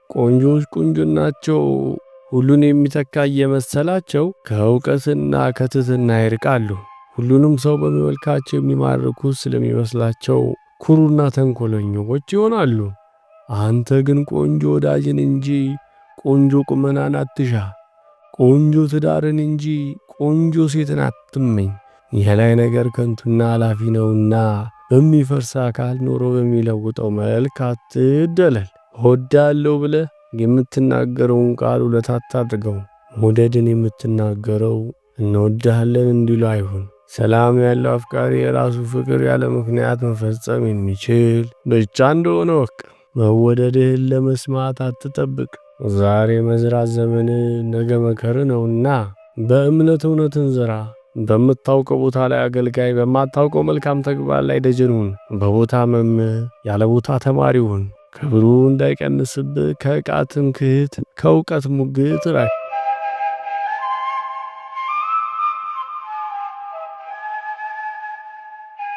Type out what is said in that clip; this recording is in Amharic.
ቆንጆች ቁንጅናቸው ሁሉን የሚተካ እየመሰላቸው ከእውቀትና ከትህትና ይርቃሉ። ሁሉንም ሰው በመልካቸው የሚማርኩ ስለሚመስላቸው ኩሩና ተንኮለኞች ይሆናሉ። አንተ ግን ቆንጆ ወዳጅን እንጂ ቆንጆ ቁመናን አትሻ። ቆንጆ ትዳርን እንጂ ቆንጆ ሴትን አትመኝ። የላይ ነገር ከንቱና ኃላፊ ነውና በሚፈርስ አካል ኖሮ በሚለውጠው መልክ አትደለል። እወዳለሁ ብለህ የምትናገረውን ቃል ውለታ አታድርገው። መውደድን የምትናገረው እንወድሃለን እንዲሉ አይሁን። ሰላም ያለው አፍቃሪ የራሱ ፍቅር ያለ ምክንያት መፈጸም የሚችል ብቻ እንደሆነ ወቅ። መወደድህን ለመስማት አትጠብቅ። ዛሬ መዝራት ዘመን ነገ መከር ነውና በእምነት እውነትን ዝራ። በምታውቀው ቦታ ላይ አገልጋይ፣ በማታውቀው መልካም ተግባር ላይ ደጀን ሁን። በቦታ መምህር ያለ ቦታ ተማሪ ሁን። ክብሩ እንዳይቀንስብህ ከዕቃ ትምክህት ከእውቀት ሙግት ራቅ።